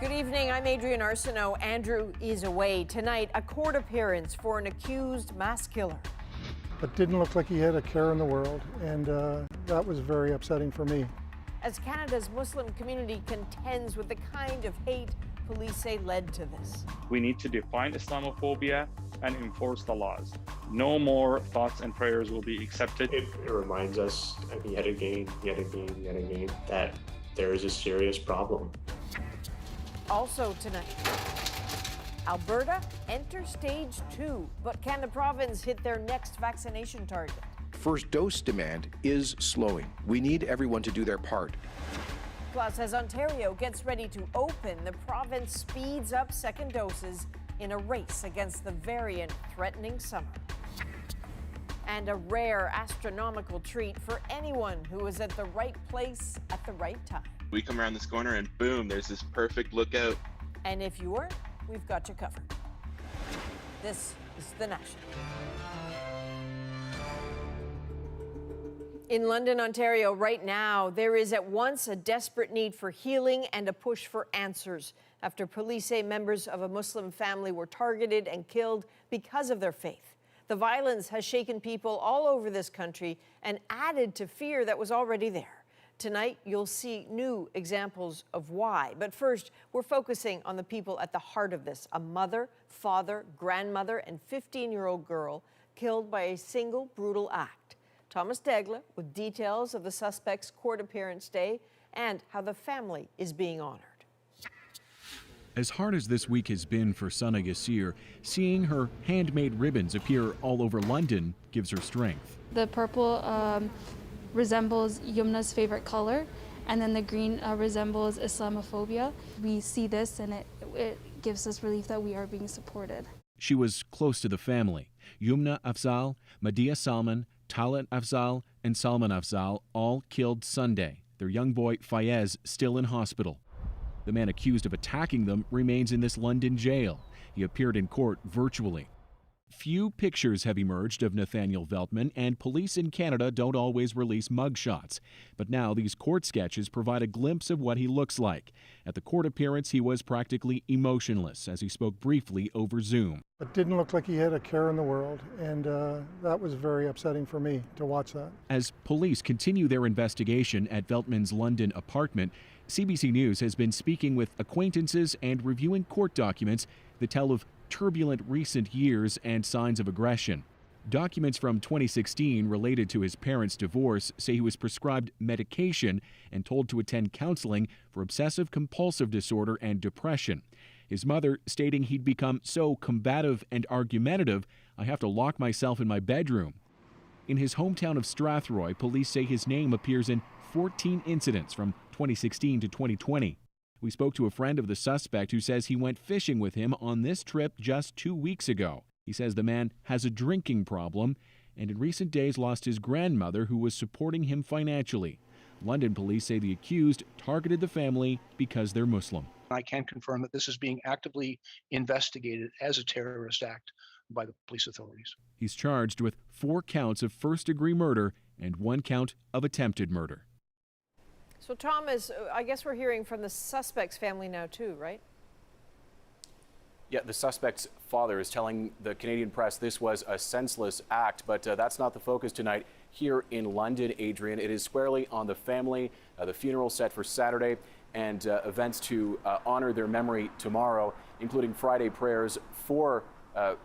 Good evening, I'm Adrian Arsenault. Andrew is away. Tonight, a court appearance for an accused mass killer. It didn't look like he had a care in the world, and that was very upsetting for me. As Canada's Muslim community contends with the kind of hate police say led to this. We need to define Islamophobia and enforce the laws. No more thoughts and prayers will be accepted. It reminds us yet again, that there is a serious problem. Also tonight, Alberta enters stage 2, but can the province hit their next vaccination target? First dose demand is slowing. We need everyone to do their part. Plus, as Ontario gets ready to open, the province speeds up second doses in a race against the variant threatening summer. And a rare astronomical treat for anyone who is at the right place at the right time. We come around this corner and boom, there's this perfect lookout. And if you weren't, we've got you covered. This is The National. In London, Ontario, right now, there is at once a desperate need for healing and a push for answers after police say members of a Muslim family were targeted and killed because of their faith. The violence has shaken people all over this country and added to fear that was already there. Tonight, you'll see new examples of why. But first, we're focusing on the people at the heart of this: a mother, father, grandmother, and 15-year-old girl killed by a single brutal act. Thomas Degler with details of the suspect's court appearance day and how the family is being honored. As hard as this week has been for Sana Yassir, seeing her handmade ribbons appear all over London gives her strength. The purple resembles Yumna's favorite color, and then the green resembles Islamophobia. We see this and it gives us relief that we are being supported. She was close to the family. Yumna Afzal, Madia Salman, Talat Afzal, and Salman Afzal all killed Sunday. Their young boy Fayez still in hospital. The man accused of attacking them remains in this London jail. He appeared in court virtually. Few pictures have emerged of Nathaniel Veltman, and police in Canada don't always release mugshots. But now these court sketches provide a glimpse of what he looks like. At the court appearance, he was practically emotionless as he spoke briefly over Zoom. It didn't look like he had a care in the world, and that was very upsetting for me to watch that. As police continue their investigation at Veltman's London apartment, CBC News has been speaking with acquaintances and reviewing court documents that tell of turbulent recent years and signs of aggression. Documents from 2016 related to his parents' divorce say he was prescribed medication and told to attend counseling for obsessive-compulsive disorder and depression. His mother stating he'd become so combative and argumentative, "I have to lock myself in my bedroom." In his hometown of Strathroy, police say his name appears in 14 incidents from 2016 to 2020. We spoke to a friend of the suspect who says he went fishing with him on this trip just 2 weeks ago. He says the man has a drinking problem and in recent days lost his grandmother who was supporting him financially. London police say the accused targeted the family because they're Muslim. I can confirm that this is being actively investigated as a terrorist act by the police authorities. He's charged with 4 counts of first-degree murder and 1 count of attempted murder. So, Thomas, I guess we're hearing from the suspect's family now too, right? Yeah, the suspect's father is telling the Canadian press this was a senseless act, but that's not the focus tonight here in London, Adrian. It is squarely on the family, the funeral set for Saturday, and events to honor their memory tomorrow, including Friday prayers for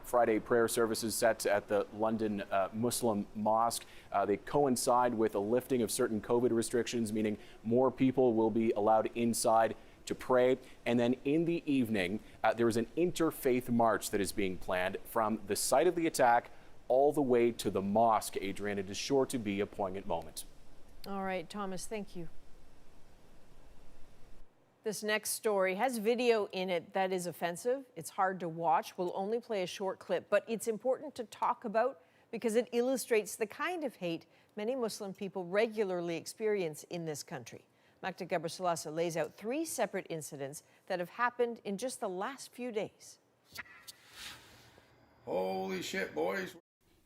Friday prayer services set at the London Muslim Mosque. They coincide with a lifting of certain COVID restrictions, meaning more people will be allowed inside to pray. And then in the evening, there is an interfaith march that is being planned from the site of the attack all the way to the mosque, Adrian. It is sure to be a poignant moment. All right, Thomas, thank you. This next story has video in it that is offensive. It's hard to watch. We'll only play a short clip, but it's important to talk about because it illustrates the kind of hate many Muslim people regularly experience in this country. Magda Gebrselassie lays out 3 separate incidents that have happened in just the last few days. Holy shit, boys.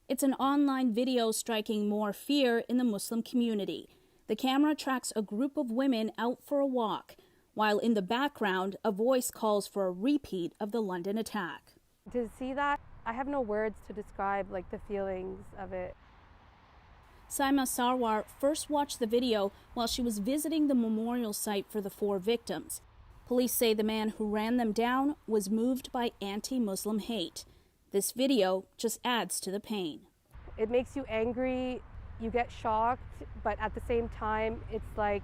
It's an online video striking more fear in the Muslim community. The camera tracks a group of women out for a walk. while in the background, a voice calls for a repeat of the London attack. To see that, I have no words to describe the feelings of it. Saima Sarwar first watched the video while she was visiting the memorial site for the 4 victims. Police say the man who ran them down was moved by anti-Muslim hate. This video just adds to the pain. It makes you angry, you get shocked, but at the same time, it's like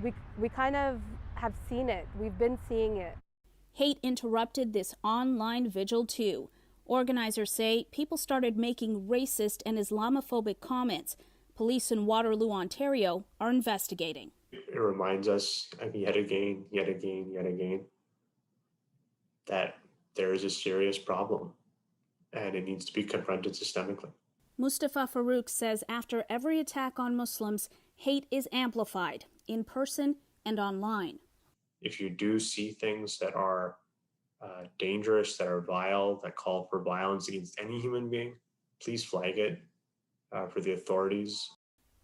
we kind of have seen it. We've been seeing it. Hate interrupted this online vigil too. Organizers say people started making racist and Islamophobic comments. Police in Waterloo, Ontario are investigating. It reminds us yet again, that there is a serious problem and it needs to be confronted systemically. Mustafa Farouk says after every attack on Muslims, hate is amplified in person and online. If you do see things that are dangerous, that are vile, that call for violence against any human being, please flag it for the authorities.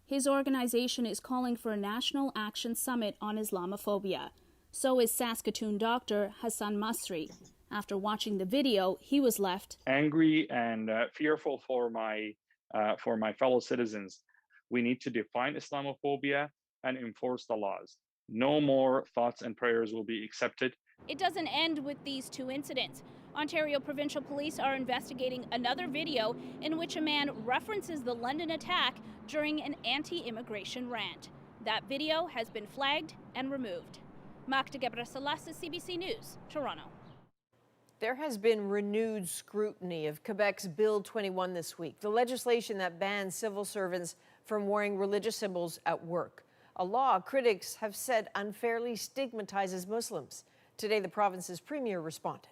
His organization is calling for a national action summit on Islamophobia. So is Saskatoon doctor Hassan Masri. After watching the video, he was left angry and fearful for my fellow citizens. We need to define Islamophobia and enforce the laws. No more thoughts and prayers will be accepted. It doesn't end with these 2 incidents. Ontario Provincial Police are investigating another video in which a man references the London attack during an anti-immigration rant. That video has been flagged and removed. Magda Gebrselassie, CBC News, Toronto. There has been renewed scrutiny of Quebec's Bill 21 this week, the legislation that bans civil servants from wearing religious symbols at work. A law critics have said unfairly stigmatizes Muslims. Today, the province's premier responded.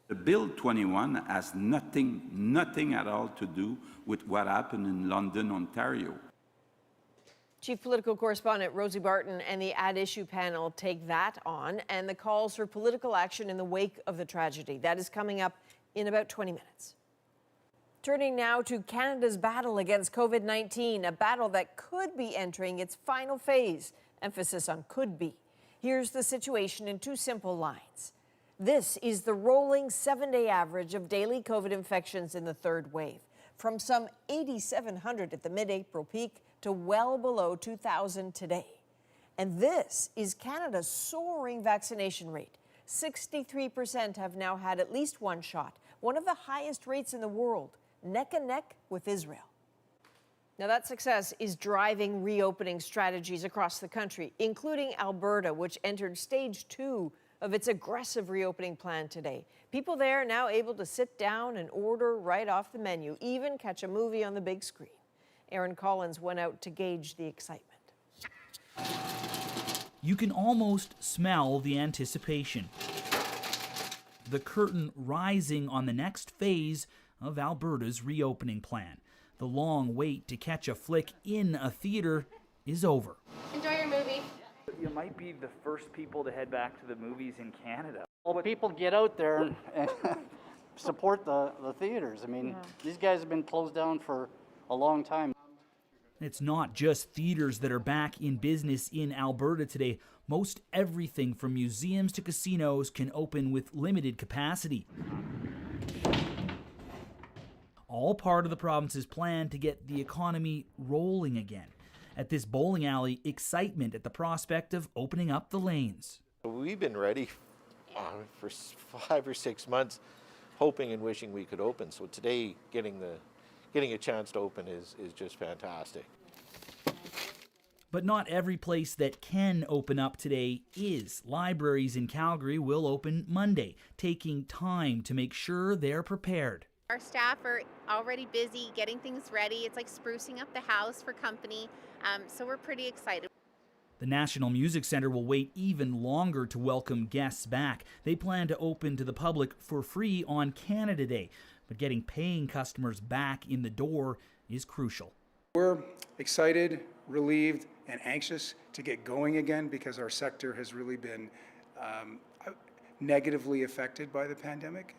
The Bill 21 has nothing at all to do with what happened in London, Ontario. Chief political correspondent Rosie Barton and the At Issue panel take that on and the calls for political action in the wake of the tragedy. That is coming up in about 20 minutes. Turning now to Canada's battle against COVID-19, a battle that could be entering its final phase. Emphasis on could be. Here's the situation in 2 simple lines. This is the rolling 7-day average of daily COVID infections in the 3rd wave, from some 8,700 at the mid-April peak to well below 2,000 today. And this is Canada's soaring vaccination rate. 63% have now had at least 1 shot, one of the highest rates in the world, neck and neck with Israel. Now, that success is driving reopening strategies across the country, including Alberta, which entered stage 2 of its aggressive reopening plan today. People there are now able to sit down and order right off the menu, even catch a movie on the big screen. Aaron Collins went out to gauge the excitement. You can almost smell the anticipation. The curtain rising on the next phase of Alberta's reopening plan. The long wait to catch a flick in a theater is over. Enjoy your movie. You might be the first people to head back to the movies in Canada. Well, people get out there and support the theaters. I mean, these guys have been closed down for a long time. It's not just theaters that are back in business in Alberta today. Most everything from museums to casinos can open with limited capacity. All part of the province's plan to get the economy rolling again. At this bowling alley, excitement at the prospect of opening up the lanes. We've been ready for 5 or 6 months, hoping and wishing we could open. So today, getting a chance to open is just fantastic. But not every place that can open up today is. Libraries in Calgary will open Monday, taking time to make sure they're prepared. Our staff are already busy getting things ready. It's like sprucing up the house for company, so we're pretty excited. The National Music Centre will wait even longer to welcome guests back. They plan to open to the public for free on Canada Day, but getting paying customers back in the door is crucial. We're excited, relieved, and anxious to get going again because our sector has really been negatively affected by the pandemic.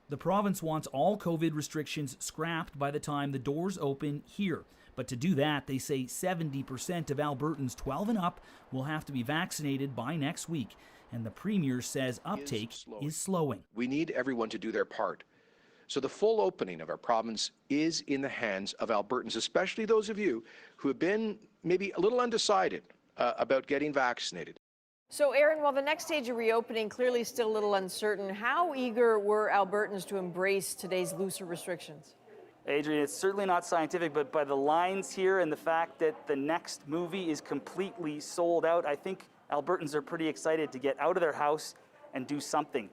The province wants all COVID restrictions scrapped by the time the doors open here. But to do that, they say 70% of Albertans 12 and up will have to be vaccinated by next week. And the Premier says uptake is slowing. We need everyone to do their part. So the full opening of our province is in the hands of Albertans, especially those of you who have been maybe a little undecided about getting vaccinated. So, Aaron, while the next stage of reopening clearly still a little uncertain, how eager were Albertans to embrace today's looser restrictions? Adrian, it's certainly not scientific, but by the lines here and the fact that the next movie is completely sold out, I think Albertans are pretty excited to get out of their house and do something,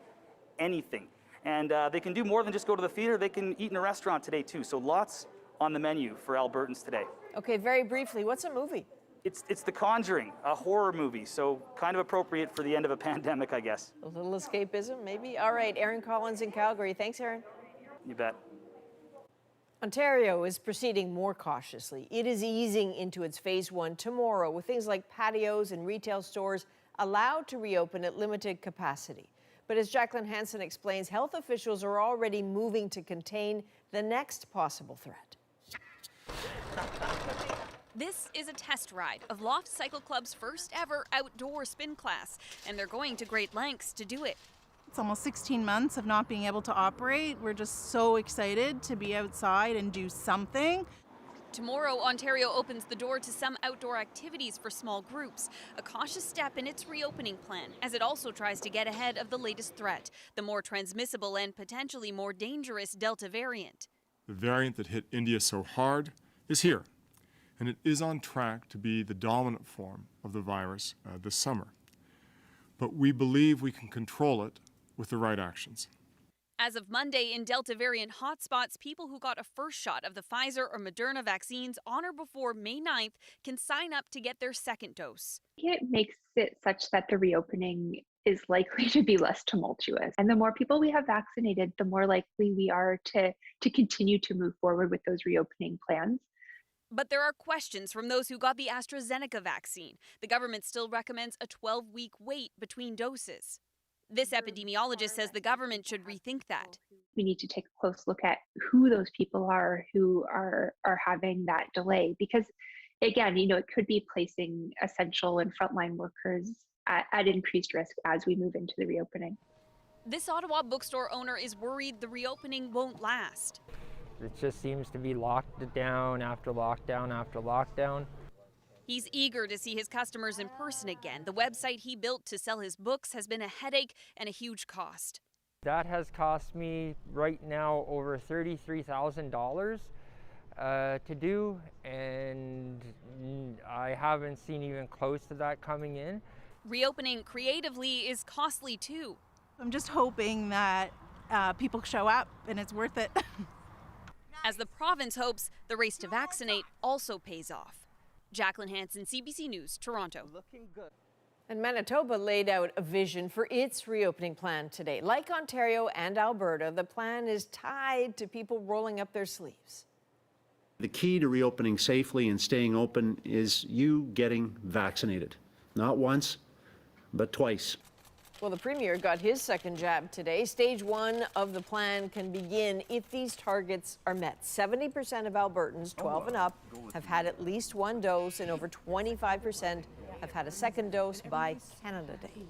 anything. And they can do more than just go to the theater. They can eat in a restaurant today, too. So lots on the menu for Albertans today. Okay, very briefly, what's a movie? It's The Conjuring, a horror movie, so kind of appropriate for the end of a pandemic, I guess. A little escapism, maybe? All right, Aaron Collins in Calgary. Thanks, Aaron. You bet. Ontario is proceeding more cautiously. It is easing into its phase 1 tomorrow, with things like patios and retail stores allowed to reopen at limited capacity. But as Jacqueline Hansen explains, health officials are already moving to contain the next possible threat. This is a test ride of Loft Cycle Club's first ever outdoor spin class, and they're going to great lengths to do it. It's almost 16 months of not being able to operate. We're just so excited to be outside and do something. Tomorrow, Ontario opens the door to some outdoor activities for small groups, a cautious step in its reopening plan, as it also tries to get ahead of the latest threat, the more transmissible and potentially more dangerous Delta variant. The variant that hit India so hard is here, and it is on track to be the dominant form of the virus this summer. But we believe we can control it with the right actions. As of Monday, in Delta variant hotspots, people who got a first shot of the Pfizer or Moderna vaccines on or before May 9th can sign up to get their second dose. It makes it such that the reopening is likely to be less tumultuous. And the more people we have vaccinated, the more likely we are to continue to move forward with those reopening plans. But there are questions from those who got the AstraZeneca vaccine. The government still recommends a 12-week wait between doses. This epidemiologist says the government should rethink that. We need to take a close look at who those people are who are having that delay, because again, it could be placing essential and frontline workers at increased risk as we move into the reopening. This Ottawa bookstore owner is worried the reopening won't last. It just seems to be locked down after lockdown after lockdown. He's eager to see his customers in person again. The website he built to sell his books has been a headache and a huge cost. That has cost me right now over $33,000 to do, and I haven't seen even close to that coming in. Reopening creatively is costly too. I'm just hoping that people show up and it's worth it. As the province hopes, the race to vaccinate also pays off. Jacqueline Hansen, CBC News, Toronto. Looking good. And Manitoba laid out a vision for its reopening plan today. Like Ontario and Alberta, the plan is tied to people rolling up their sleeves. The key to reopening safely and staying open is you getting vaccinated. Not once, but twice. Well, the Premier got his second jab today. Stage 1 of the plan can begin if these targets are met. 70% of Albertans 12 and up have had at least one dose, and over 25% have had a second dose by Canada Day.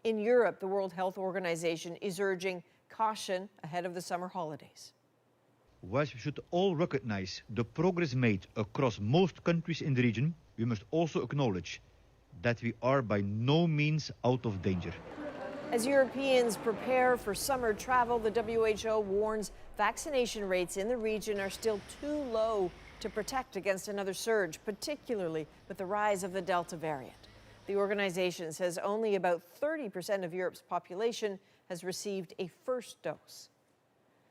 In Europe, the World Health Organization is urging caution ahead of the summer holidays. Whilst we should all recognize the progress made across most countries in the region, we must also acknowledge that we are by no means out of danger. As Europeans prepare for summer travel, the WHO warns vaccination rates in the region are still too low to protect against another surge, particularly with the rise of the Delta variant. The organization says only about 30% of Europe's population has received a first dose.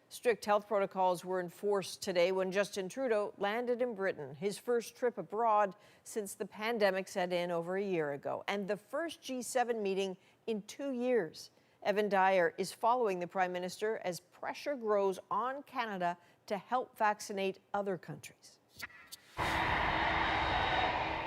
Strict health protocols were enforced today when Justin Trudeau landed in Britain, his first trip abroad since the pandemic set in over a year ago, and the first G7 meeting in 2 years. Evan Dyer is following the Prime Minister as pressure grows on Canada to help vaccinate other countries.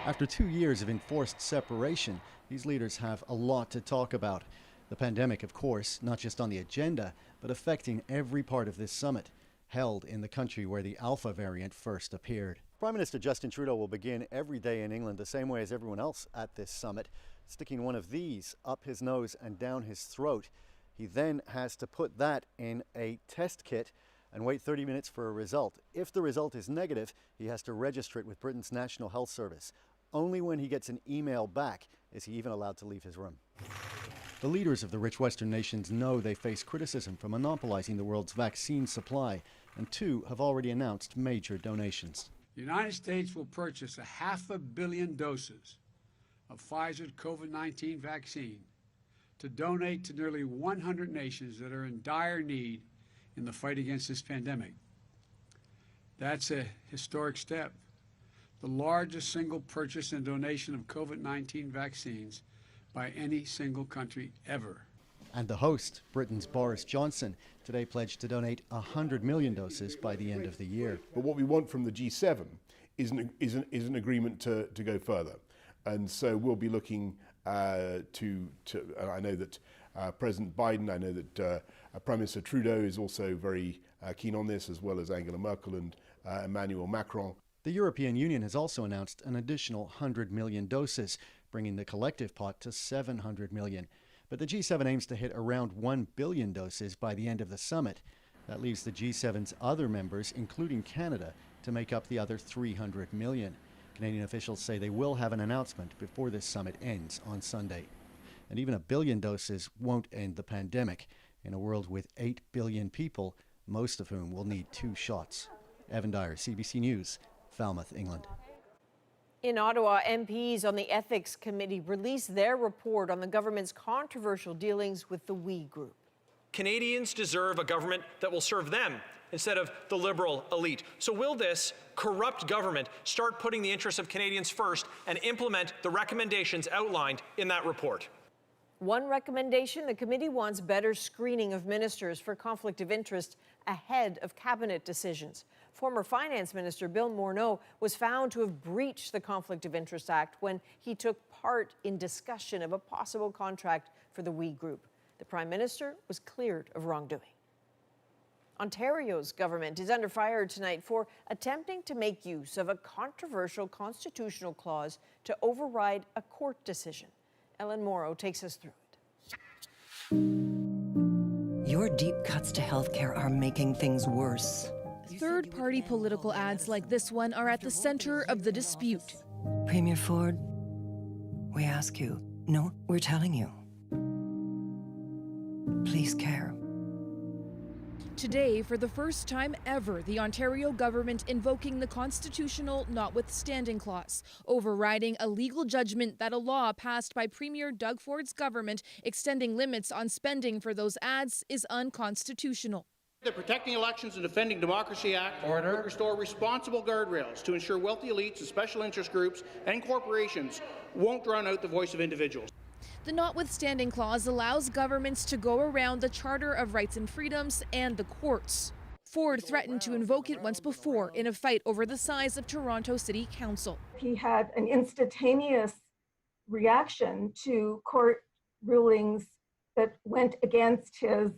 After 2 years of enforced separation, these leaders have a lot to talk about. The pandemic, of course, not just on the agenda, but affecting every part of this summit, held in the country where the Alpha variant first appeared. Prime Minister Justin Trudeau will begin every day in England the same way as everyone else at this summit, sticking one of these up his nose and down his throat. He then has to put that in a test kit and wait 30 minutes for a result. If the result is negative, he has to register it with Britain's National Health Service. Only when he gets an email back is he even allowed to leave his room. The leaders of the rich Western nations know they face criticism for monopolizing the world's vaccine supply, and two have already announced major donations. The United States will purchase 500 million doses of Pfizer's COVID-19 vaccine to donate to nearly 100 nations that are in dire need in the fight against this pandemic. That's a historic step, the largest single purchase and donation of COVID-19 vaccines by any single country ever. And the host, Britain's Boris Johnson, today pledged to donate 100 million doses by the end of the year. But what we want from the G7 is an agreement to go further. And so we'll be looking to I know that President Biden, I know that Prime Minister Trudeau is also very keen on this, as well as Angela Merkel and Emmanuel Macron. The European Union has also announced an additional 100 million doses, bringing the collective pot to 700 million. But the G7 aims to hit around 1 billion doses by the end of the summit. That leaves the G7's other members, including Canada, to make up the other 300 million. Canadian officials say they will have an announcement before this summit ends on Sunday. And even 1 billion doses won't end the pandemic in a world with 8 billion people, most of whom will need 2 shots. Evan Dyer, CBC News, Falmouth, England. In Ottawa, MPs on the Ethics Committee released their report on the government's controversial dealings with the We Group. Canadians deserve a government that will serve them instead of the Liberal elite. So will this corrupt government start putting the interests of Canadians first and implement the recommendations outlined in that report? One recommendation, the committee wants better screening of ministers for conflict of interest ahead of cabinet decisions. Former Finance Minister Bill Morneau was found to have breached the Conflict of Interest Act when he took part in discussion of a possible contract for the We Group. The Prime Minister was cleared of wrongdoing. Ontario's government is under fire tonight for attempting to make use of a controversial constitutional clause to override a court decision. Ellen Morrow takes us through it. Your deep cuts to healthcare are making things worse. Third-party political ads like this one are at the center of the dispute. Premier Ford, we ask you, no, we're telling you. Please care. Today, for the first time ever, the Ontario government invoking the constitutional notwithstanding clause, overriding a legal judgment that a law passed by Premier Doug Ford's government extending limits on spending for those ads is unconstitutional. The Protecting Elections and Defending Democracy Act would restore responsible guardrails to ensure wealthy elites and special interest groups and corporations won't drown out the voice of individuals. The notwithstanding clause allows governments to go around the Charter of Rights and Freedoms and the courts. Ford threatened to invoke it once before in a fight over the size of Toronto City Council. He had an instantaneous reaction to court rulings that went against his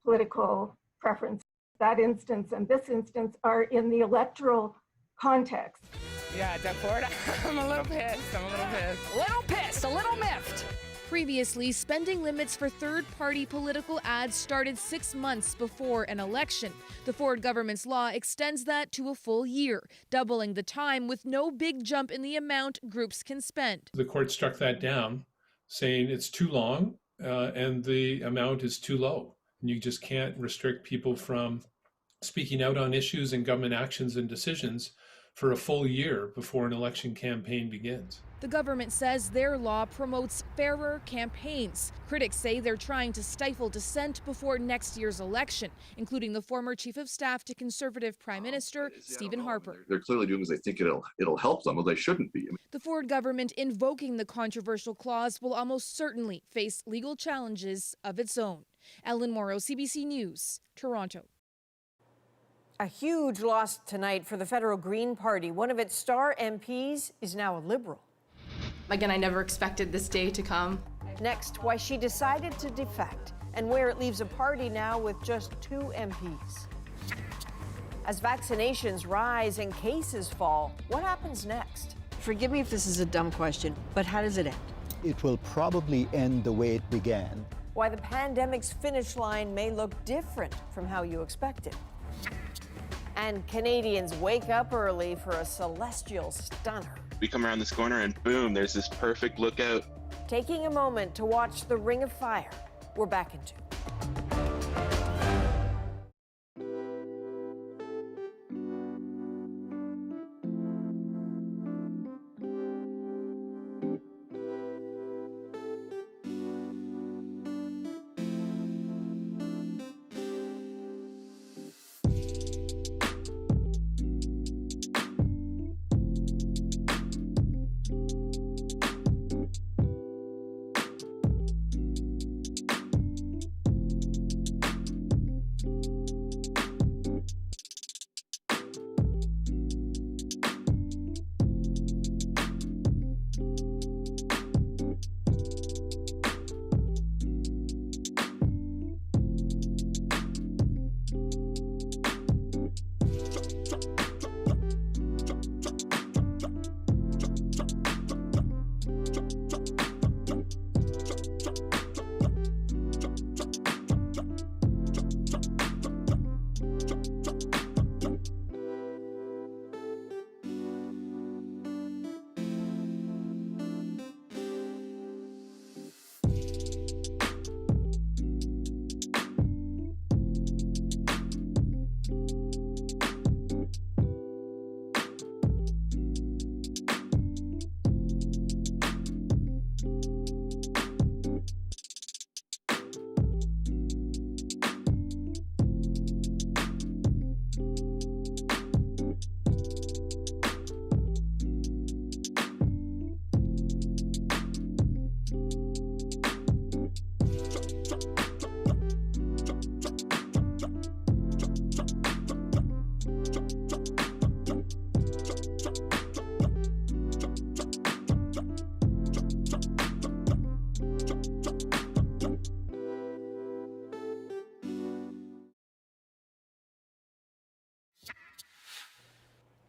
political preference. That instance and this instance are in the electoral context. Yeah, Doug Ford, I'm a little pissed. A little miffed. Previously, spending limits for third-party political ads started 6 months before an election. The Ford government's law extends that to a full year, doubling the time with no big jump in the amount groups can spend. The court struck that down, saying it's too long and the amount is too low. And you just can't restrict people from speaking out on issues and government actions and decisions for a full year before an election campaign begins. The government says their law promotes fairer campaigns. Critics say they're trying to stifle dissent before next year's election, including the former Chief of Staff to Conservative Prime Minister Stephen Harper. They're clearly doing because they think it'll help them, well, they shouldn't be. The Ford government invoking the controversial clause will almost certainly face legal challenges of its own. Ellen Morrow, CBC News, Toronto. A huge loss tonight for the federal Green Party. One of its star MPs is now a Liberal. Again, I never expected this day to come. Next, why she decided to defect and where it leaves a party now with just 2 MPs. As vaccinations rise and cases fall, what happens next? Forgive me if this is a dumb question, but how does it end? It will probably end the way it began. Why the pandemic's finish line may look different from how you expected. And Canadians wake up early for a celestial stunner. We come around this corner and boom, there's this perfect lookout. Taking a moment to watch the Ring of Fire. We're back in 2.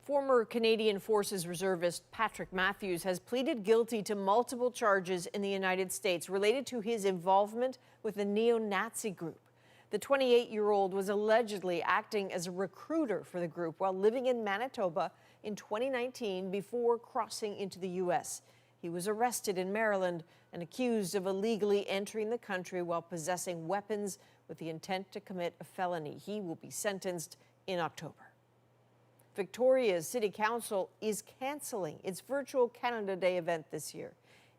Former Canadian Forces reservist Patrick Matthews has pleaded guilty to multiple charges in the United States related to his involvement with a neo-Nazi group. The 28-year-old was allegedly acting as a recruiter for the group while living in Manitoba in 2019 before crossing into the U.S. He was arrested in Maryland and accused of illegally entering the country while possessing weapons with the intent to commit a felony. He will be sentenced in October. Victoria's City Council is cancelling its virtual Canada Day event this year.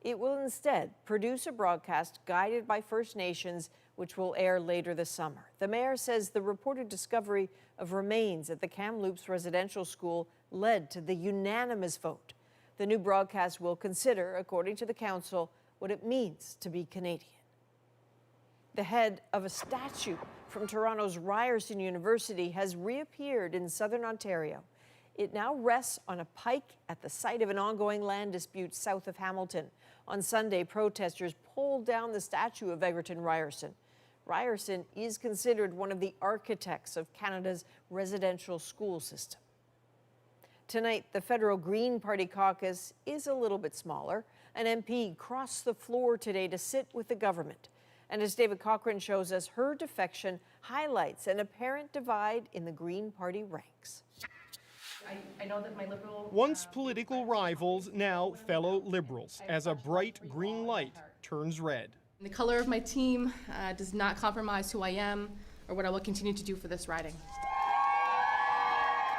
It will instead produce a broadcast guided by First Nations, which will air later this summer. The mayor says the reported discovery of remains at the Kamloops Residential School led to the unanimous vote. The new broadcast will consider, according to the council, what it means to be Canadian. The head of a statue from Toronto's Ryerson University has reappeared in southern Ontario. It now rests on a pike at the site of an ongoing land dispute south of Hamilton. On Sunday, protesters pulled down the statue of Egerton Ryerson. Ryerson is considered one of the architects of Canada's residential school system. Tonight, the federal Green Party caucus is a little bit smaller. An MP crossed the floor today to sit with the government. And as David Cochran shows us, her defection highlights an apparent divide in the Green Party ranks. I know that my Liberal... Once political rivals, now fellow Liberals, as a bright green light turns red. The color of my team does not compromise who I am or what I will continue to do for this riding.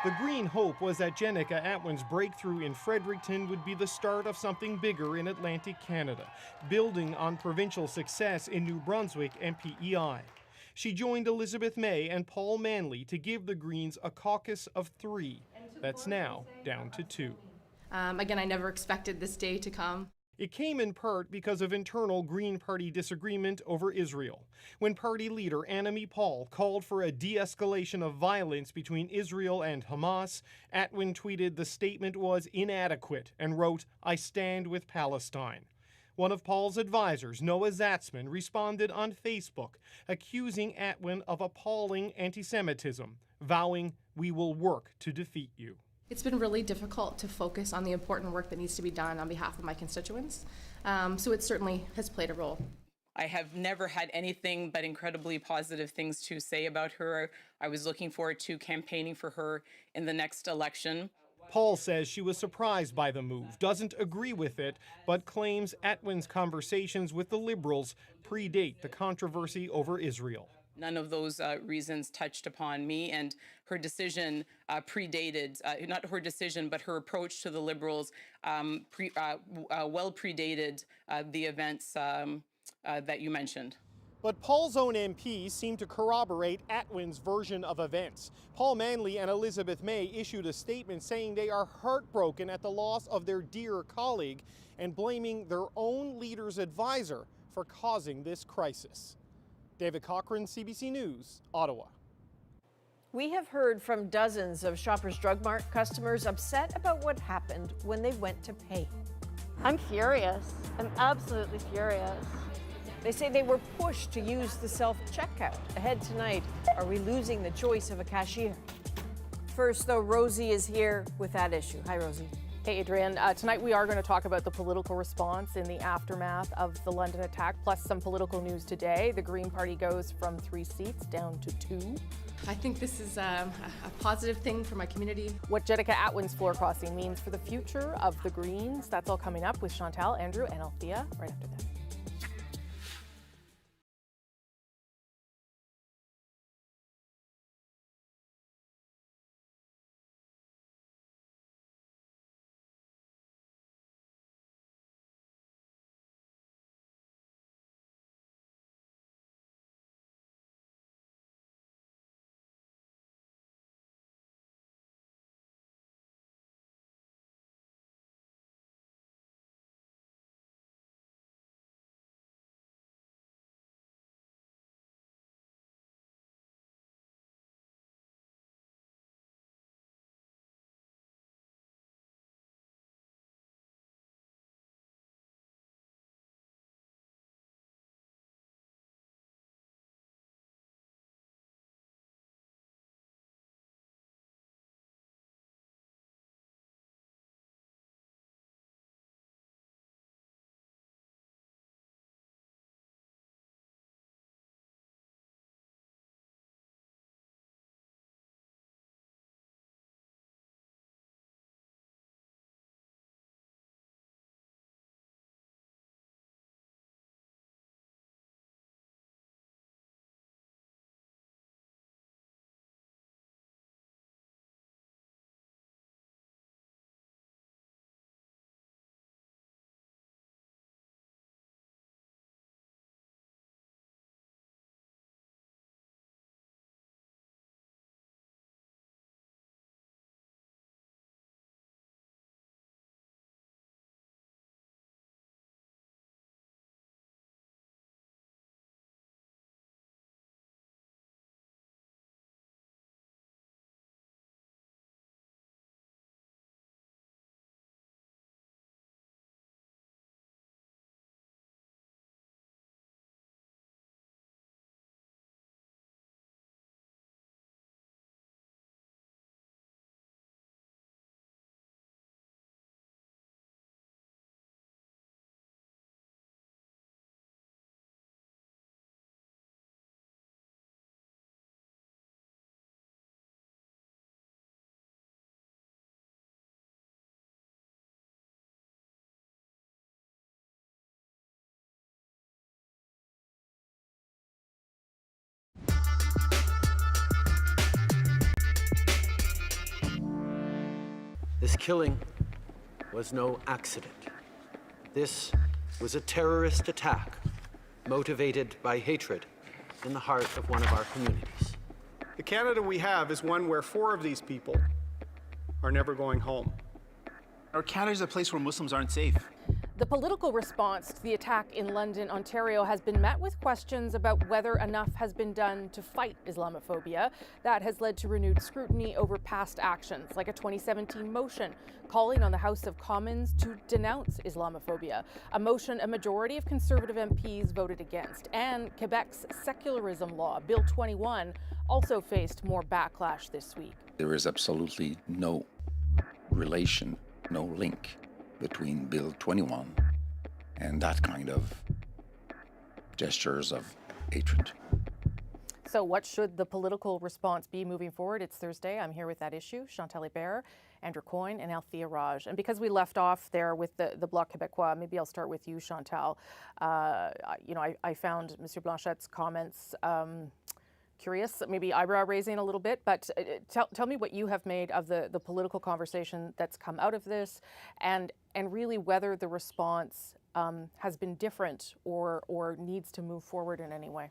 The green hope was that Jenica Atwin's breakthrough in Fredericton would be the start of something bigger in Atlantic Canada, building on provincial success in New Brunswick and PEI. She joined Elizabeth May and Paul Manley to give the Greens a caucus of 3. That's now down to 2. Again, I never expected this day to come. It came in part because of internal Green Party disagreement over Israel. When party leader Annamie Paul called for a de-escalation of violence between Israel and Hamas, Atwin tweeted the statement was inadequate and wrote, "I stand with Palestine." One of Paul's advisors, Noah Zatzman, responded on Facebook, accusing Atwin of appalling anti-Semitism, vowing, "We will work to defeat you." It's been really difficult to focus on the important work that needs to be done on behalf of my constituents, so it certainly has played a role. I have never had anything but incredibly positive things to say about her. I was looking forward to campaigning for her in the next election. Paul says she was surprised by the move, doesn't agree with it, but claims Atwin's conversations with the Liberals predate the controversy over Israel. None of those reasons touched upon me, and her decision predated, not her decision, but her approach to the Liberals well predated the events that you mentioned. But Paul's own MPs seem to corroborate Atwin's version of events. Paul Manley and Elizabeth May issued a statement saying they are heartbroken at the loss of their dear colleague and blaming their own leader's advisor for causing this crisis. David Cochran, CBC News, Ottawa. We have heard from dozens of Shoppers Drug Mart customers upset about what happened when they went to pay. I'm furious. I'm absolutely furious. They say they were pushed to use the self-checkout. Ahead tonight, are we losing the choice of a cashier? First, though, Rosie is here with that issue. Hi, Rosie. Hey, Adrian. Tonight we are going to talk about the political response in the aftermath of the London attack, plus some political news today. The Green Party goes from 3 seats down to 2. I think this is a positive thing for my community. What Jenica Atwin's floor crossing means for the future of the Greens, that's all coming up with Chantal, Andrew, and Althea right after this. This killing was no accident. This was a terrorist attack motivated by hatred in the heart of one of our communities. The Canada we have is one where 4 of these people are never going home. Our Canada is a place where Muslims aren't safe. The political response to the attack in London, Ontario, has been met with questions about whether enough has been done to fight Islamophobia. That has led to renewed scrutiny over past actions, like a 2017 motion calling on the House of Commons to denounce Islamophobia, a motion a majority of Conservative MPs voted against. And Quebec's secularism law, Bill 21, also faced more backlash this week. There is absolutely no relation, no link between Bill 21 and that kind of gestures of hatred. So what should the political response be moving forward? It's Thursday. I'm here with that issue. Chantal Hébert, Andrew Coyne, and Althea Raj. And because we left off there with the Bloc Québécois, maybe I'll start with you, Chantal. I found Mr. Blanchette's comments curious, maybe eyebrow-raising a little bit, but tell me what you have made of the political conversation that's come out of this, and really whether the response has been different or needs to move forward in any way.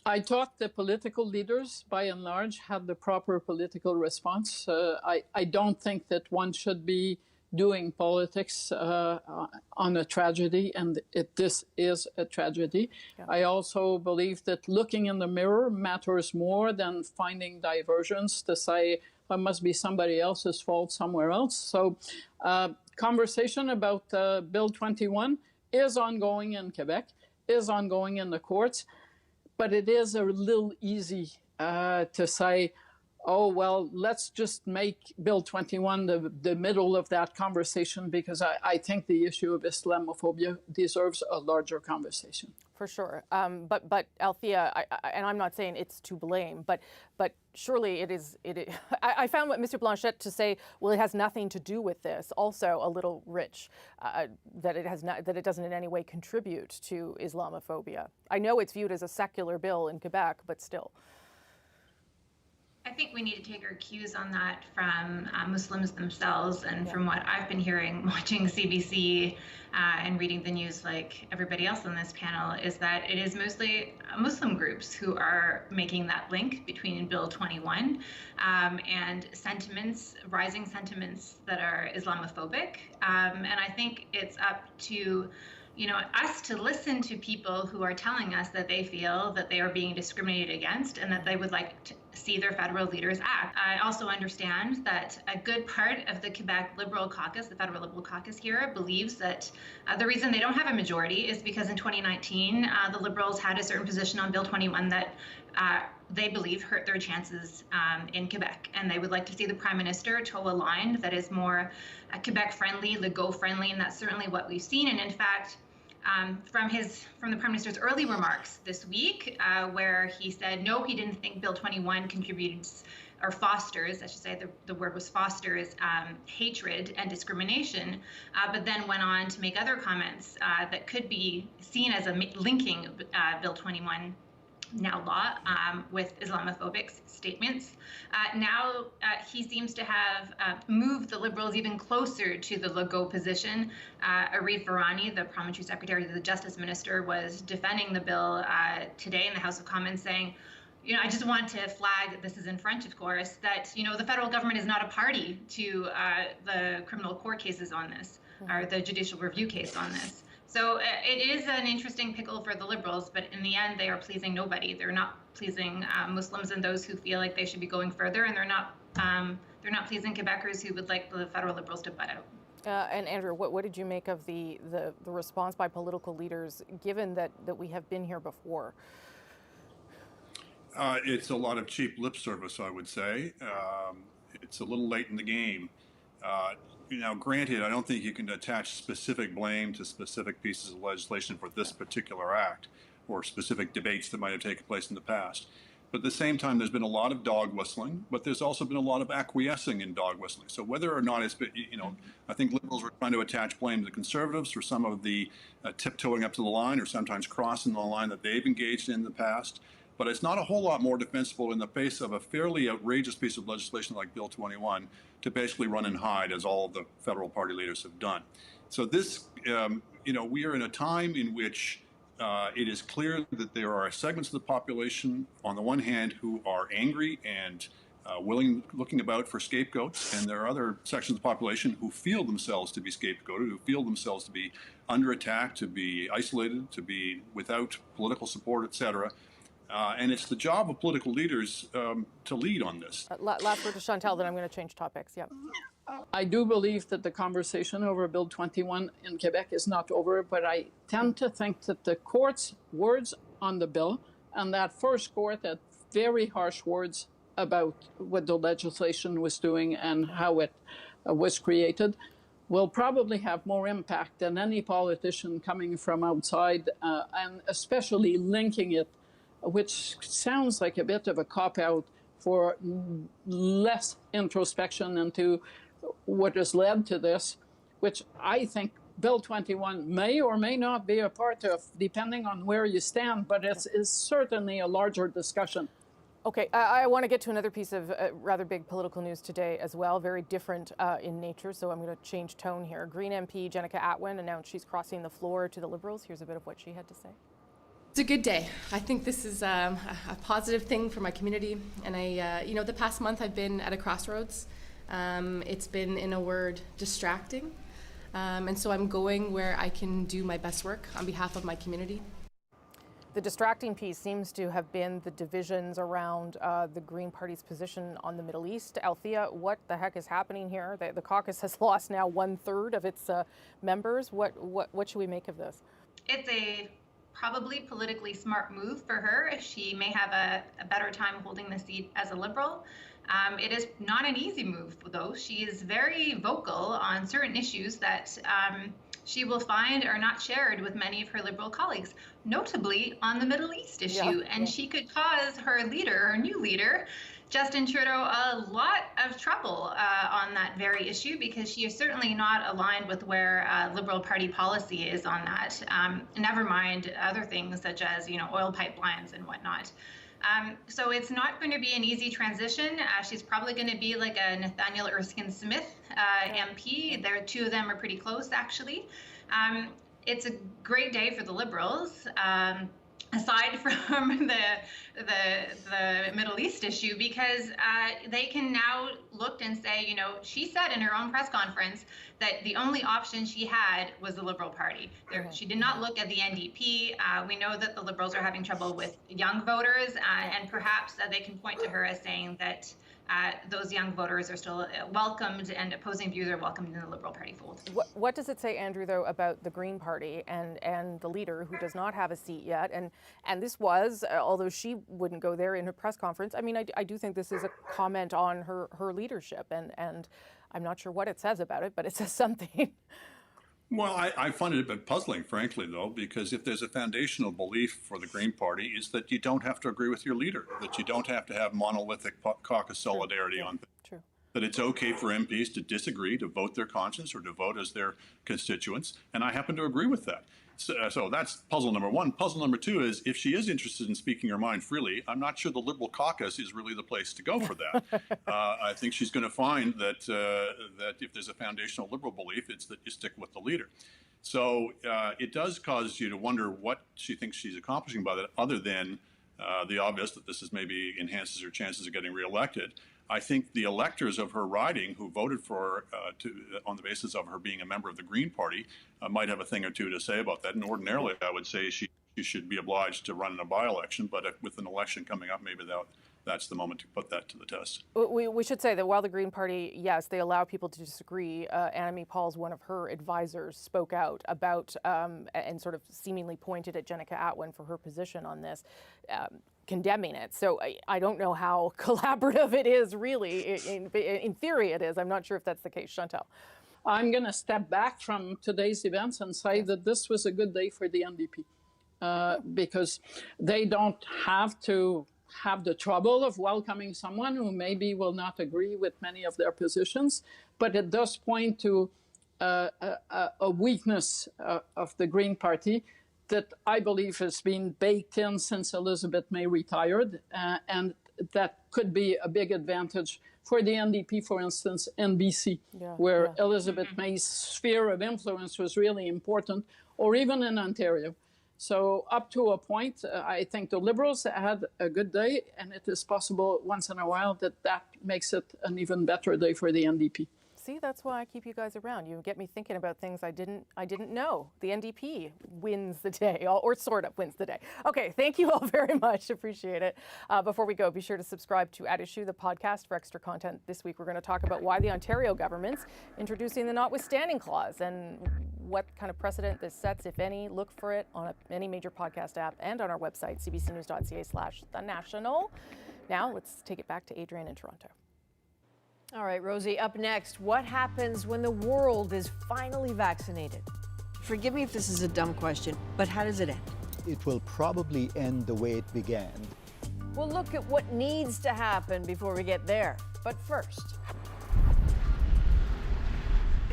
I thought the political leaders, by and large, had the proper political response. I don't think that one should be doing politics on a tragedy, and this is a tragedy. Yeah. I also believe that looking in the mirror matters more than finding diversions to say it must be somebody else's fault somewhere else. So conversation about Bill 21 is ongoing in Quebec, is ongoing in the courts, but it is a little easy to say, oh, well, let's just make Bill 21 the middle of that conversation, because I think the issue of Islamophobia deserves a larger conversation. For sure. But Althea, and I'm not saying it's to blame, but surely it is. I found what Mr. Blanchette to say, well, it has nothing to do with this, also a little rich, that it doesn't in any way contribute to Islamophobia. I know it's viewed as a secular bill in Quebec, but still. I think we need to take our cues on that from Muslims themselves, and from what I've been hearing, watching CBC and reading the news like everybody else on this panel, is that it is mostly Muslim groups who are making that link between Bill 21 and sentiments, rising sentiments that are Islamophobic. And I think it's up to us to listen to people who are telling us that they feel that they are being discriminated against and that they would like to see their federal leaders act. I also understand that a good part of the Quebec Liberal Caucus, the federal Liberal Caucus here, believes that the reason they don't have a majority is because in 2019, the Liberals had a certain position on Bill 21 that they believe hurt their chances in Quebec. And they would like to see the Prime Minister toe a line that is more Quebec-friendly, Legault-friendly, and that's certainly what we've seen. And in fact, from the Prime Minister's early remarks this week, where he said, no, he didn't think Bill 21 contributes or fosters, I should say the word was fosters, hatred and discrimination, but then went on to make other comments that could be seen as linking Bill 21 now law with Islamophobic statements. Now he seems to have moved the Liberals even closer to the Legault position. Arif Virani, the parliamentary secretary, the justice minister, was defending the bill today in the House of Commons, saying, I just want to flag, this is in French, of course, that, the federal government is not a party to the criminal court cases on this, or the judicial review case on this. So it is an interesting pickle for the Liberals, but in the end, they are pleasing nobody. They're not pleasing Muslims and those who feel like they should be going further, and they're not pleasing Quebecers who would like the federal Liberals to butt out. And Andrew, what did you make of the response by political leaders, given that we have been here before? It's a lot of cheap lip service, I would say. It's a little late in the game. Now, granted, I don't think you can attach specific blame to specific pieces of legislation for this particular act or specific debates that might have taken place in the past. But at the same time, there's been a lot of dog whistling, but there's also been a lot of acquiescing in dog whistling. So whether or not it's been, I think Liberals were trying to attach blame to the Conservatives for some of the tiptoeing up to the line or sometimes crossing the line that they've engaged in the past. But it's not a whole lot more defensible in the face of a fairly outrageous piece of legislation like Bill 21 to basically run and hide, as all of the federal party leaders have done. So this, we are in a time in which it is clear that there are segments of the population, on the one hand, who are angry and looking about for scapegoats, and there are other sections of the population who feel themselves to be scapegoated, who feel themselves to be under attack, to be isolated, to be without political support, etc. And it's the job of political leaders to lead on this. Last word to Chantal, then I'm going to change topics. Yep. I do believe that the conversation over Bill 21 in Quebec is not over, but I tend to think that the court's words on the bill, and that first court had very harsh words about what the legislation was doing and how it was created, will probably have more impact than any politician coming from outside, and especially linking it, which sounds like a bit of a cop-out, for less introspection into what has led to this, which I think Bill 21 may or may not be a part of, depending on where you stand, but it's certainly a larger discussion. Okay, I want to get to another piece of rather big political news today as well, very different in nature, so I'm going to change tone here. Green MP Jenica Atwin announced she's crossing the floor to the Liberals. Here's a bit of what she had to say. It's a good day. I think this is a positive thing for my community, and the past month I've been at a crossroads. It's been, in a word, distracting, and so I'm going where I can do my best work on behalf of my community. The distracting piece seems to have been the divisions around the Green Party's position on the Middle East. Althea, what the heck is happening here? The caucus has lost now 1/3 of its members. What should we make of this? It's a probably politically smart move for her. She may have a better time holding the seat as a Liberal. It is not an easy move, though. She is very vocal on certain issues that she will find are not shared with many of her Liberal colleagues, notably on the Middle East issue. She could cause her new leader, Justin Trudeau, a lot of trouble on that very issue, because she is certainly not aligned with where Liberal Party policy is on that. Never mind other things such as, oil pipelines and whatnot. So it's not going to be an easy transition. She's probably going to be like a Nathaniel Erskine Smith MP. Two of them are pretty close, actually. It's a great day for the Liberals. Aside from the Middle East issue, because they can now look and say, she said in her own press conference that the only option she had was the Liberal Party. She did not look at the NDP. We know that the Liberals are having trouble with young voters, and perhaps they can point to her as saying that those young voters are still welcomed, and opposing views are welcomed in the Liberal Party fold. What does it say, Andrew, though, about the Green Party and the leader who does not have a seat yet? And this was, although she wouldn't go there in her press conference, I mean, I do think this is a comment on her leadership, and I'm not sure what it says about it, but it says something. Well, I find it a bit puzzling, frankly, though, because if there's a foundational belief for the Green Party, is that you don't have to agree with your leader, that you don't have to have monolithic caucus solidarity on things. True. That it's okay for MPs to disagree, to vote their conscience, or to vote as their constituents, and I happen to agree with that. So that's puzzle number one. Puzzle number two is, if she is interested in speaking her mind freely, I'm not sure the Liberal caucus is really the place to go for that. I think she's going to find that that if there's a foundational Liberal belief, it's that you stick with the leader. So it does cause you to wonder what she thinks she's accomplishing by that, other than the obvious that this is maybe enhances her chances of getting reelected. I think the electors of her riding who voted for her on the basis of her being a member of the Green Party might have a thing or two to say about that. And ordinarily, I would say she should be obliged to run in a by-election. But with an election coming up, maybe that's the moment to put that to the test. We should say that while the Green Party, yes, they allow people to disagree, Annamie Paul's, one of her advisors, spoke out about and sort of seemingly pointed at Jenica Atwin for her position on this, condemning it. So I don't know how collaborative it is, really. In theory, it is. I'm not sure if that's the case. Chantal. I'm going to step back from today's events and say that this was a good day for the NDP, because they don't have to have the trouble of welcoming someone who maybe will not agree with many of their positions, but it does point to a weakness of the Green Party that I believe has been baked in since Elizabeth May retired, and that could be a big advantage for the NDP, for instance, in BC, where Elizabeth May's sphere of influence was really important, or even in Ontario. So up to a point, I think the Liberals had a good day, and it is possible once in a while that makes it an even better day for the NDP. See, that's why I keep you guys around. You get me thinking about things I didn't know. The NDP wins the day, or sort of wins the day. Okay, thank you all very much. Appreciate it. Before we go, be sure to subscribe to At Issue, the podcast, for extra content. This week, we're going to talk about why the Ontario government's introducing the notwithstanding clause and what kind of precedent this sets, if any. Look for it on any major podcast app and on our website, cbcnews.ca/thenational. Now, let's take it back to Adrienne in Toronto. All right, Rosie, up next, what happens when the world is finally vaccinated? Forgive me if this is a dumb question, but how does it end? It will probably end the way it began. We'll look at what needs to happen before we get there. But first,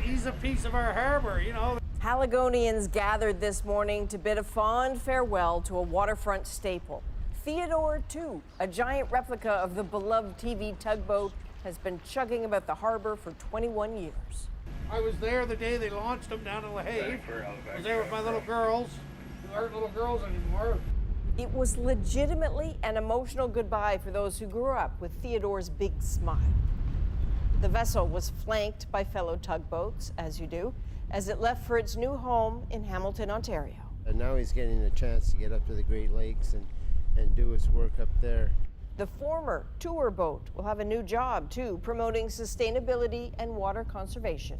he's a piece of our harbor, you know. Haligonians gathered this morning to bid a fond farewell to a waterfront staple. Theodore II, a giant replica of the beloved TV tugboat, has been chugging about the harbor for 21 years. I was there the day they launched them down in La Haye. I was there with my little girls, who aren't little girls anymore. It was legitimately an emotional goodbye for those who grew up with Theodore's big smile. The vessel was flanked by fellow tugboats, as you do, as it left for its new home in Hamilton, Ontario. And now he's getting a chance to get up to the Great Lakes and do his work up there. The former tour boat will have a new job, too, promoting sustainability and water conservation.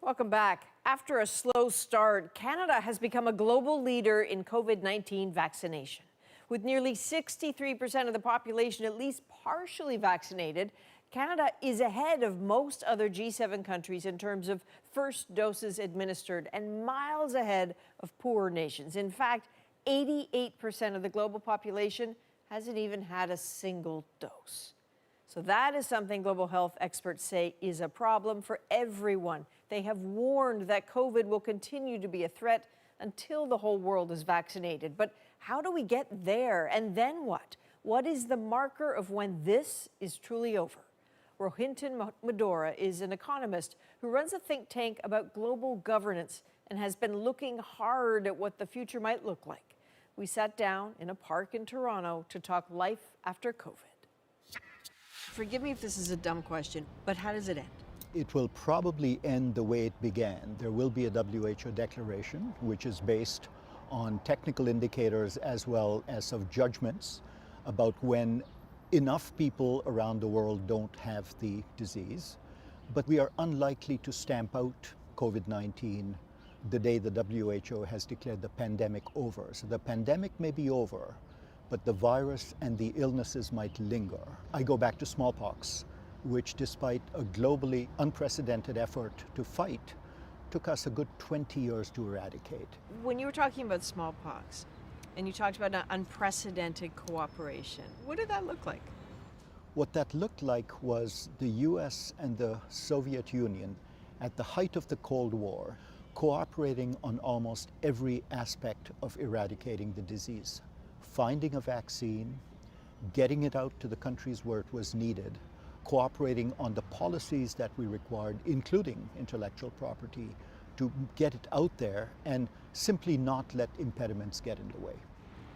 Welcome back. After a slow start, Canada has become a global leader in COVID-19 vaccination. With nearly 63% of the population at least partially vaccinated, Canada is ahead of most other G7 countries in terms of first doses administered and miles ahead of poorer nations. In fact, 88% of the global population hasn't even had a single dose. So that is something global health experts say is a problem for everyone. They have warned that COVID will continue to be a threat until the whole world is vaccinated. But how do we get there? And then what? What is the marker of when this is truly over? Rohinton Medora is an economist who runs a think tank about global governance and has been looking hard at what the future might look like. We sat down in a park in Toronto to talk life after COVID. Forgive me if this is a dumb question, but how does it end? It will probably end the way it began. There will be a WHO declaration, which is based on technical indicators as well as of judgments about when enough people around the world don't have the disease. But we are unlikely to stamp out COVID-19 the day the WHO has declared the pandemic over. So the pandemic may be over, but the virus and the illnesses might linger. I go back to smallpox, which despite a globally unprecedented effort to fight, took us a good 20 years to eradicate. When you were talking about smallpox, and you talked about an unprecedented cooperation, what did that look like? What that looked like was the US and the Soviet Union at the height of the Cold War, cooperating on almost every aspect of eradicating the disease. Finding a vaccine, getting it out to the countries where it was needed, cooperating on the policies that we required, including intellectual property, to get it out there and simply not let impediments get in the way.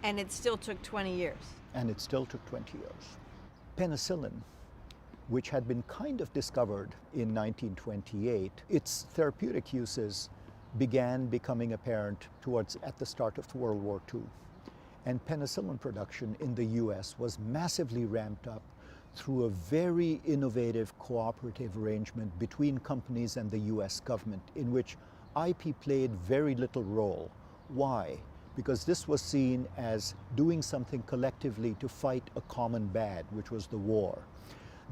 And it still took 20 years. And it still took 20 years. Penicillin, which had been kind of discovered in 1928, its therapeutic uses began becoming apparent at the start of World War II. And penicillin production in the US was massively ramped up through a very innovative cooperative arrangement between companies and the US government, in which IP played very little role. Why? Because this was seen as doing something collectively to fight a common bad, which was the war.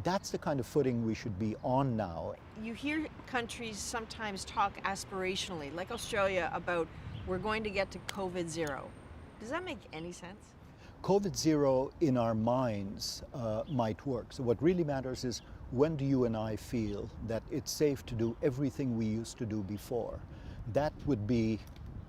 That's the kind of footing we should be on now. You hear countries sometimes talk aspirationally, like Australia, about we're going to get to COVID zero. Does that make any sense? COVID zero in our minds might work. So what really matters is, when do you and I feel that it's safe to do everything we used to do before? That would be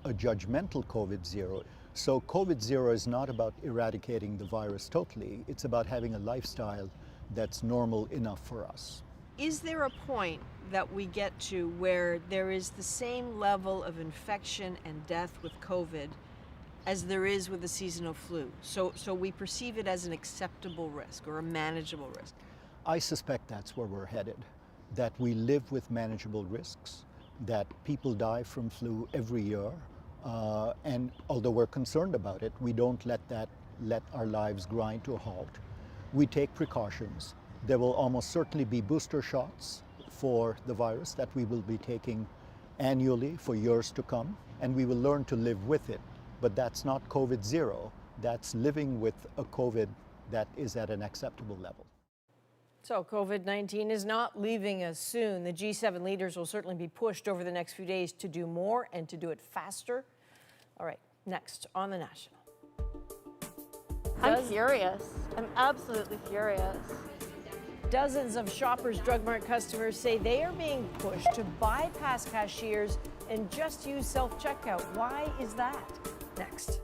a judgmental COVID zero. So COVID zero is not about eradicating the virus totally. It's about having a lifestyle that's normal enough for us. Is there a point that we get to where there is the same level of infection and death with COVID as there is with the seasonal flu? So we perceive it as an acceptable risk or a manageable risk? I suspect that's where we're headed, that we live with manageable risks, that people die from flu every year, and although we're concerned about it, we don't let our lives grind to a halt. We take precautions. There will almost certainly be booster shots for the virus that we will be taking annually for years to come, and we will learn to live with it. But that's not COVID zero. That's living with a COVID that is at an acceptable level. So COVID-19 is not leaving us soon. The G7 leaders will certainly be pushed over the next few days to do more and to do it faster. All right, next on The National. I'm furious. I'm absolutely furious. Dozens of Shoppers Drug Mart customers say they are being pushed to bypass cashiers and just use self-checkout. Why is that? Next.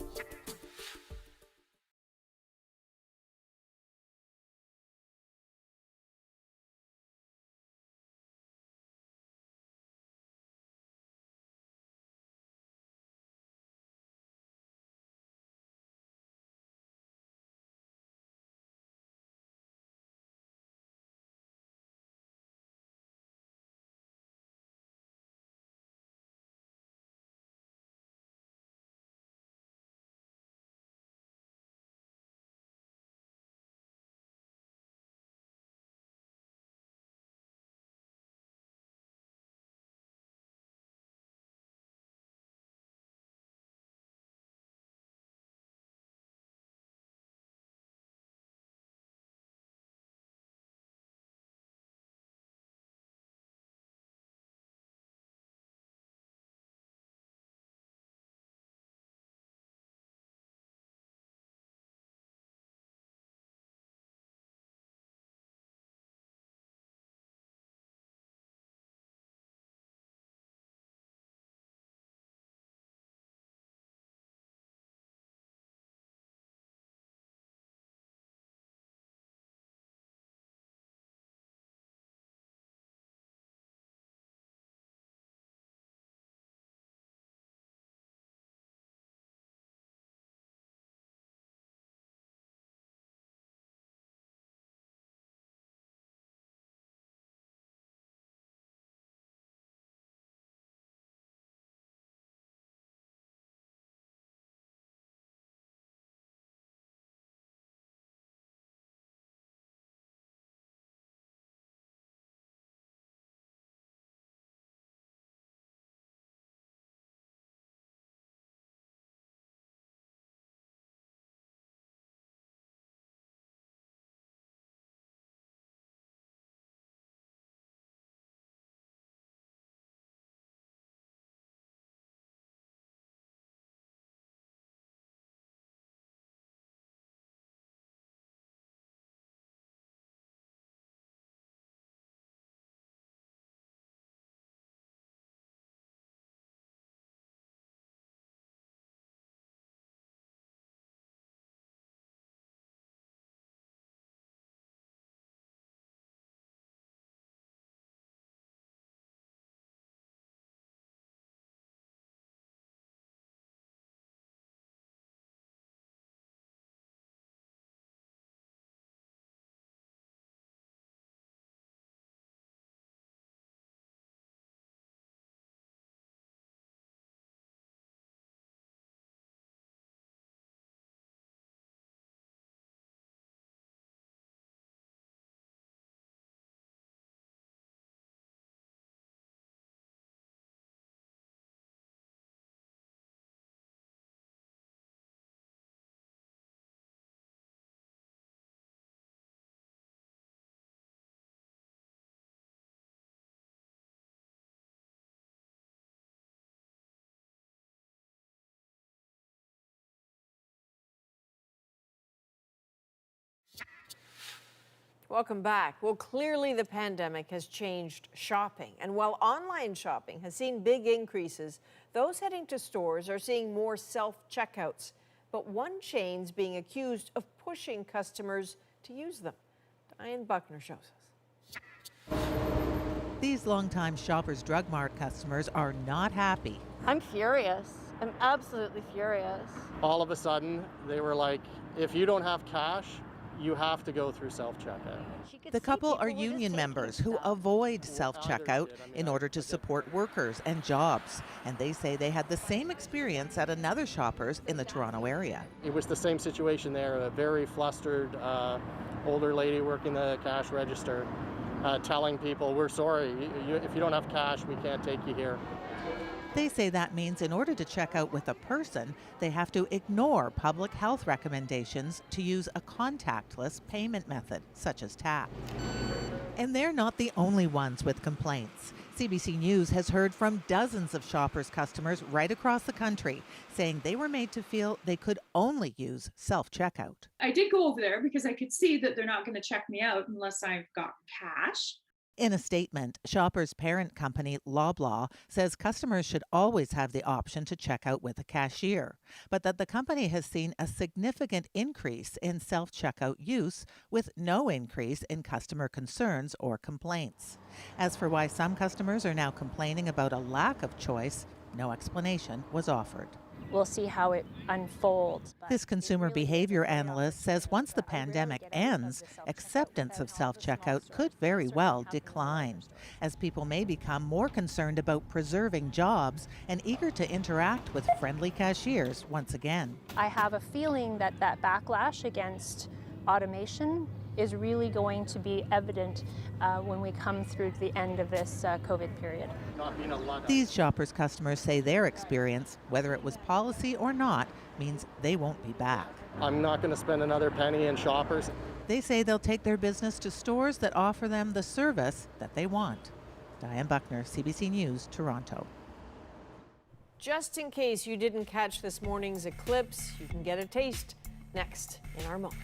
Welcome back. Well, clearly the pandemic has changed shopping. And while online shopping has seen big increases, those heading to stores are seeing more self-checkouts. But one chain's being accused of pushing customers to use them. Diane Buckner shows us. These longtime Shoppers Drug Mart customers are not happy. I'm furious. I'm absolutely furious. All of a sudden, they were like, if you don't have cash, you have to go through self-checkout. The couple are union members who avoid self-checkout in order to support workers and jobs. And they say they had the same experience at another Shoppers in the Toronto area. It was the same situation there, a very flustered older lady working the cash register telling people, we're sorry, if you don't have cash, we can't take you here. They say that means in order to check out with a person, they have to ignore public health recommendations to use a contactless payment method, such as tap. And they're not the only ones with complaints. CBC News has heard from dozens of Shoppers customers right across the country saying they were made to feel they could only use self-checkout. I did go over there because I could see that they're not going to check me out unless I've got cash. In a statement, Shoppers' parent company, Loblaw, says customers should always have the option to check out with a cashier, but that the company has seen a significant increase in self-checkout use with no increase in customer concerns or complaints. As for why some customers are now complaining about a lack of choice, no explanation was offered. We'll see how it unfolds. This consumer behavior analyst says once the pandemic ends, acceptance of self-checkout could very well decline, as people may become more concerned about preserving jobs and eager to interact with friendly cashiers once again. I have a feeling that that backlash against automation is really going to be evident when we come through to the end of this COVID period. These Shoppers customers say their experience, whether it was policy or not, means they won't be back. I'm not going to spend another penny in Shoppers. They say they'll take their business to stores that offer them the service that they want. Diane Buckner, CBC News, Toronto. Just in case you didn't catch this morning's eclipse, you can get a taste next in our moment.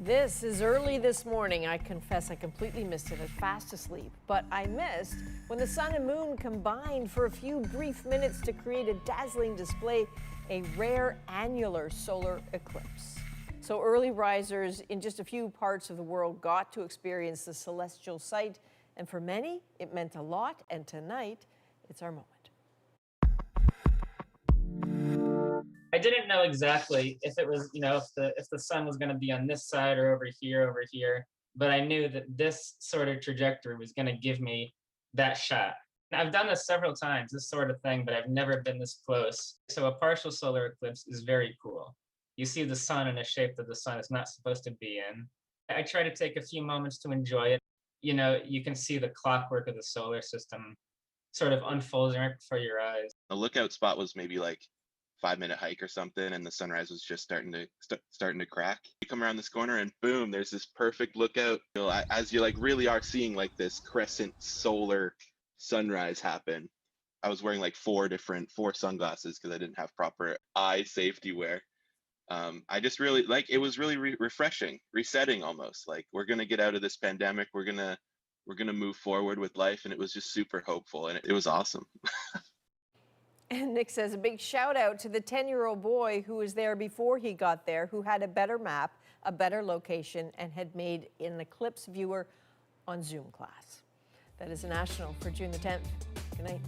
This is early this morning. I confess I completely missed it. I was fast asleep. But I missed when the sun and moon combined for a few brief minutes to create a dazzling display, a rare annular solar eclipse. So early risers in just a few parts of the world got to experience the celestial sight. And for many, it meant a lot. And tonight, it's our moment. I didn't know exactly if it was, if the sun was going to be on this side or over here, but I knew that this sort of trajectory was going to give me that shot. I've done this several times, this sort of thing, but I've never been this close. So a partial solar eclipse is very cool. You see the sun in a shape that the sun is not supposed to be in. I try to take a few moments to enjoy it. You can see the clockwork of the solar system sort of unfolding right before your eyes. The lookout spot was maybe like 5-minute hike or something, and the sunrise was just starting to crack. You come around this corner and boom, there's this perfect lookout. As you really are seeing this crescent solar sunrise happen. I was wearing four sunglasses because I didn't have proper eye safety wear. I just really it was really refreshing, resetting almost. We're gonna get out of this pandemic. We're gonna move forward with life, and it was just super hopeful, and it was awesome. And Nick says a big shout out to the 10-year-old boy who was there before he got there, who had a better map, a better location, and had made an eclipse viewer on Zoom class. That is a national for June the 10th. Good night.